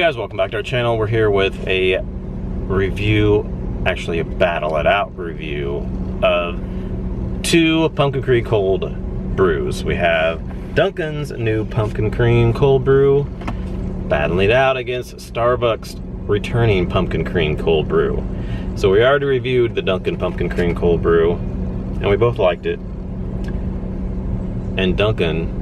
guys, welcome back to our channel. We're here with a review, actually a battle it out review of two pumpkin cream cold brews. We have Dunkin's new pumpkin cream cold brew battling it out against Starbucks returning pumpkin cream cold brew. So we already reviewed the Dunkin pumpkin cream cold brew and we both liked it. And Starbucks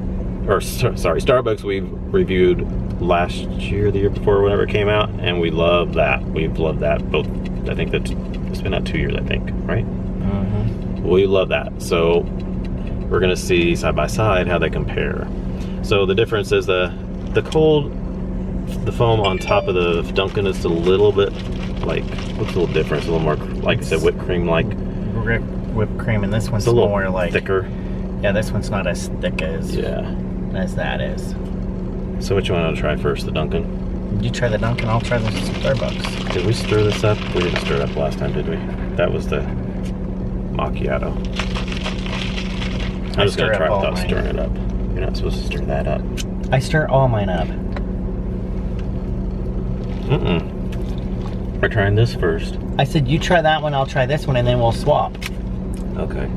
we've reviewed last year, the year before, whenever it came out, and we love that. We've loved that both. I think that it's been out 2 years, I think, right? We love that. So we're gonna see side by side how they compare. So the difference is the foam on top of the Dunkin is a little bit like, looks a little different. It's a little more, like I said, whipped cream like. Whipped cream, and this one's a little more like thicker. Yeah, this one's not as thick as that is. So which one I'll try first, the Dunkin? You try the Dunkin, I'll try the Starbucks. Did we stir this up? We didn't stir it up last time, did we? That was the macchiato. I'm just gonna try it without stirring it up. You're not supposed to stir that up. I stir all mine up. We're trying this first. I said you try that one, I'll try this one, and then we'll swap. Okay.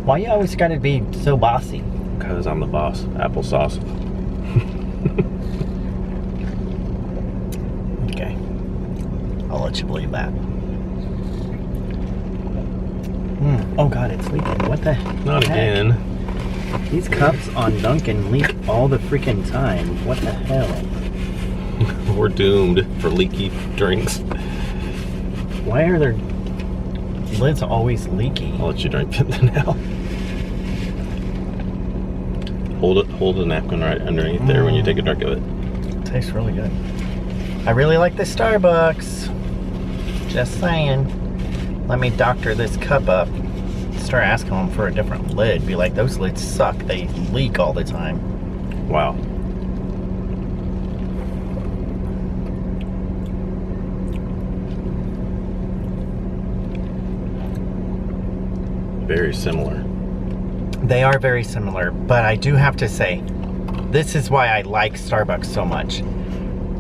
Why you always gotta be so bossy? Because I'm the boss. Applesauce. Okay. I'll let you believe that. Oh god, it's leaking. What the heck? Not again. These cups on Dunkin' leak all the freaking time. What the hell? We're doomed for leaky drinks. Why are their lids always leaky? I'll let you drink it now. Hold the napkin right underneath there when you take a drink of it. It tastes really good. I really like the Starbucks. Just saying. Let me doctor this cup up. Start asking them for a different lid. Be like, those lids suck. They leak all the time. Wow. Very similar. They are very similar, but I do have to say, this is why I like Starbucks so much.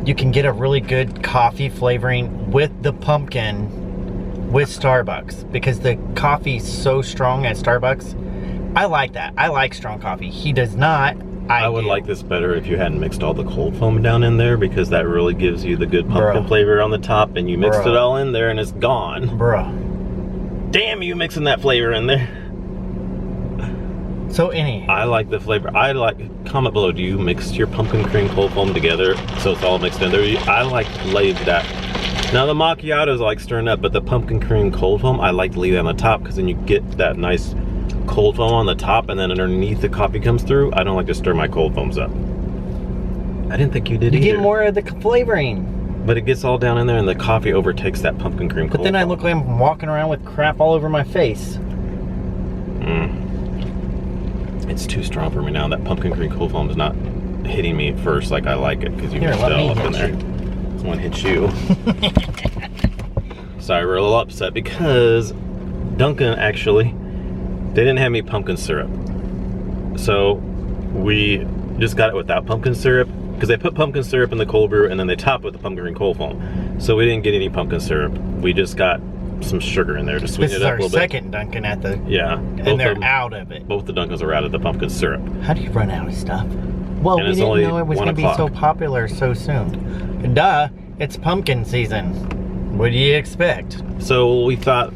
You can get a really good coffee flavoring with the pumpkin with Starbucks, because the coffee's so strong at Starbucks. I like that. I like strong coffee. He does not. I would like this better if you hadn't mixed all the cold foam down in there, because that really gives you the good pumpkin flavor on the top, and you mixed it all in there and it's gone. Bruh. Damn you mixing that flavor in there. So I like the flavor. I like, comment below, do you mix your pumpkin cream cold foam together so it's all mixed in there? I like to leave that. Now the macchiatos I like stirring up, but the pumpkin cream cold foam I like to leave that on the top, because then you get that nice cold foam on the top, and then underneath the coffee comes through. I don't like to stir my cold foams up. I didn't think you did either. You get more of the flavoring. But it gets all down in there and the coffee overtakes that pumpkin cream cold foam. But then I look like I'm walking around with crap all over my face. It's too strong for me now. That pumpkin cream cold foam is not hitting me at first like I like it, because you mixed it all up in there. Someone hit you. Sorry, we're a little upset because Dunkin' actually, they didn't have any pumpkin syrup. So we just got it without pumpkin syrup, because they put pumpkin syrup in the cold brew and then they top it with the pumpkin cream cold foam. So we didn't get any pumpkin syrup. We just got some sugar in there to sweeten it up a little bit. This is our second Dunkin' at the... Yeah. And they're out of it. Both the Dunkins are out of the pumpkin syrup. How do you run out of stuff? Well, we didn't know it was going to be so popular so soon. Duh, it's pumpkin season. What do you expect? So we thought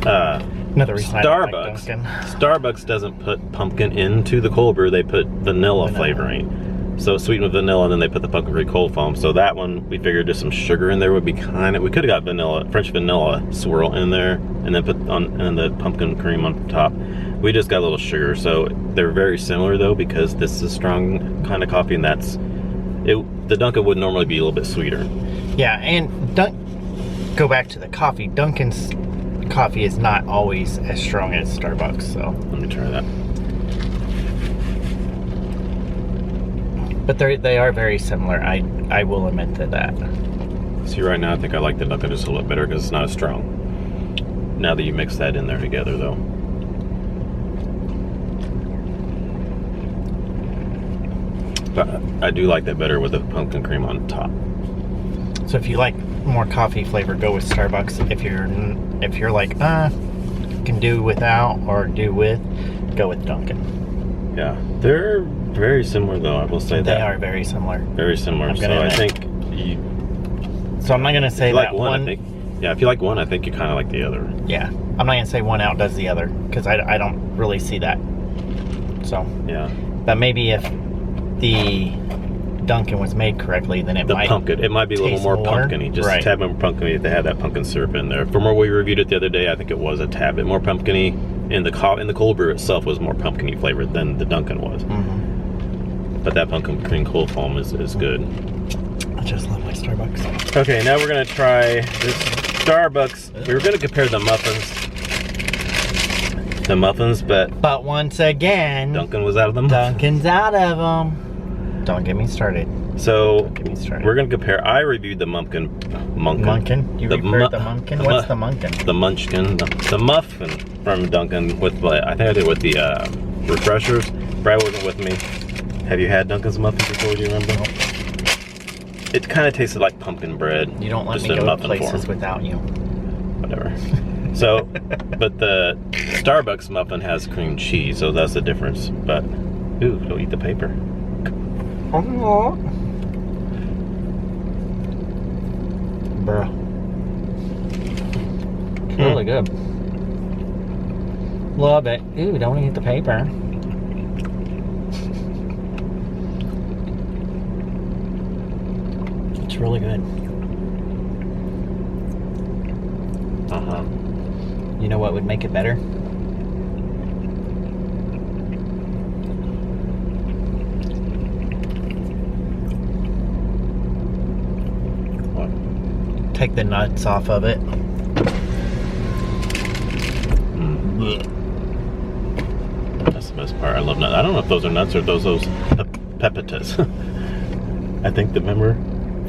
another reason Starbucks doesn't put pumpkin into the cold brew. They put vanilla flavoring. So it's sweetened with vanilla, and then they put the pumpkin cream cold foam. So that one, we figured just some sugar in there would be kind of, we could have got vanilla, French vanilla swirl in there, and then put on, and the pumpkin cream on top. We just got a little sugar. So they're very similar though, because this is a strong kind of coffee, and that's, the Dunkin' would normally be a little bit sweeter. Yeah, and go back to the coffee. Dunkin's coffee is not always as strong as Starbucks, so. Let me try that. But they are very similar. I will admit to that. See, right now I think I like the Dunkin' just a little better because it's not as strong. Now that you mix that in there together though. Yeah. But I do like that better with the pumpkin cream on top. So if you like more coffee flavor, go with Starbucks. If you're like, can do without or do with, go with Dunkin. Yeah, they're very similar though. I will say that they are very similar. Very similar. So I think you. So I'm not gonna say that one. I think, yeah, if you like one, I think you kind of like the other. Yeah, I'm not gonna say one outdoes the other because I don't really see that. So yeah, but maybe if the Dunkin was made correctly, then it might be a little more pumpkiny, just a tad more pumpkiny if they had that pumpkin syrup in there. From where we reviewed it the other day, I think it was a tad bit more pumpkiny, and the cold brew itself was more pumpkiny flavored than the Dunkin was. But that pumpkin cream cold foam is good. I just love my Starbucks. Okay, now we're gonna try this Starbucks. We were gonna compare the muffins, but once again, Dunkin was out of them. Dunkin's out of them. Don't get me started. So we're gonna compare. I reviewed the Munkin. You reviewed the Munkin? What's the Munkin? The Munchkin. The Muffin from Dunkin with, I think I did with the refreshers. Brad wasn't with me. Have you had Dunkin's muffins before? Do you remember? Nope. It kind of tasted like pumpkin bread. You don't let me go to places without you. Whatever. So, but the Starbucks muffin has cream cheese, so that's the difference. But, ooh, don't eat the paper. Bruh. Really good. Love it. Ooh, don't eat the paper. It's really good. You know what would make it better? What? Take the nuts off of it. That's the best part. I love nuts. I don't know if those are nuts or those pepitas. I think the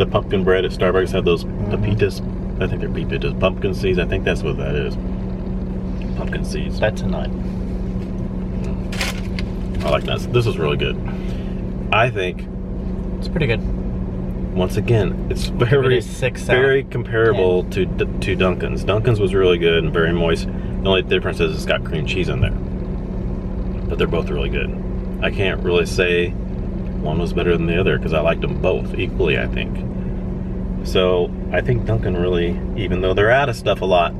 pumpkin bread at Starbucks had those pepitas. I think they're pepitas. Pumpkin seeds. I think that's what that is. Pumpkin seeds. That's a nut. I like nuts. This is really good. I think it's pretty good. Once again, it's very comparable to Dunkin's. Dunkin's was really good and very moist. The only difference is it's got cream cheese in there. But they're both really good. I can't really say one was better than the other because I liked them both equally, I think. So I think Dunkin' really, even though they're out of stuff a lot,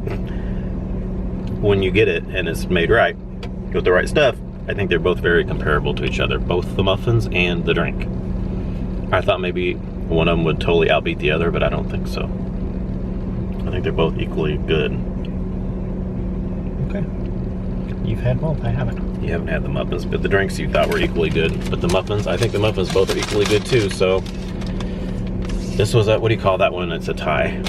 when you get it and it's made right, with the right stuff, I think they're both very comparable to each other, both the muffins and the drink. I thought maybe one of them would totally outbeat the other, but I don't think so. I think they're both equally good. Okay. You've had both, I haven't. You haven't had the muffins, but the drinks you thought were equally good. But the muffins, I think the muffins both are equally good too, so. This was what do you call that one? It's a tie.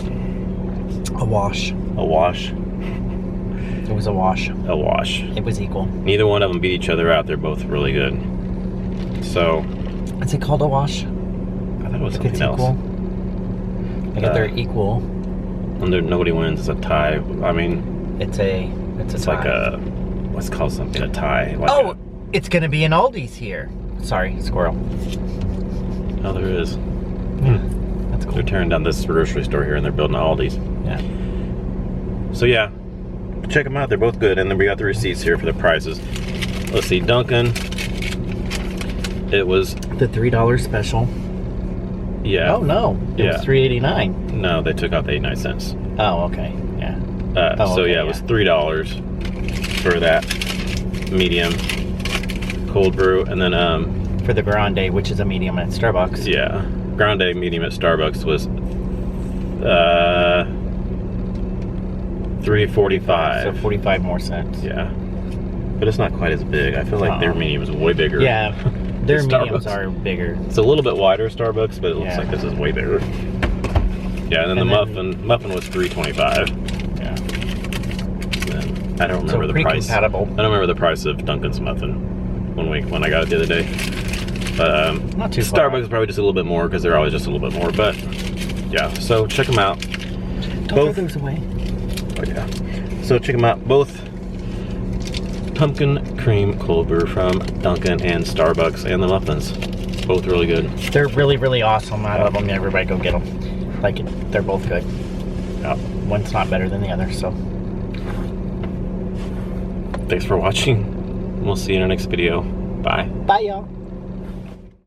A wash. A wash? It was a wash. A wash. It was equal. Neither one of them beat each other out. They're both really good. So. Is it called a wash? I thought it was something else. Equal. I get they're equal. And nobody wins. It's a tie. I mean. It's tie. Like a, what's called something, a tie. Like it's gonna be an Aldi's here. Sorry, squirrel. Oh, there is. Yeah, that's cool. They're tearing down this grocery store here and they're building Aldi's. Yeah. So yeah, check them out. They're both good. And then we got the receipts here for the prices. Let's see, Dunkin'. It was the $3 special. Yeah. Oh no, it was $3.89. No, they took out the 89 cents. Oh, okay. Yeah. So yeah, it was $3 for that medium cold brew, and then for the grande, which is a medium at Starbucks. Yeah, grande medium at Starbucks was $3.45. So 45 more cents. Yeah, but it's not quite as big. I feel like their medium is way bigger. Yeah, their mediums are bigger. It's a little bit wider Starbucks, but it looks like this is way bigger. Yeah, and then the muffin was $3.25. Yeah. I don't remember the price. Compatible. I don't remember the price of Dunkin's muffin when I got it the other day. But not too Starbucks is probably just a little bit more because they're always just a little bit more. But yeah, so check them out. Don't throw those away. Oh yeah. So check them out. Both pumpkin cream cold brew from Dunkin' and Starbucks, and the muffins. Both really good. They're really, really awesome. I love them. Everybody go get them. Like, they're both good. One's not better than the other, so. Thanks for watching. We'll see you in our next video. Bye. Bye, y'all.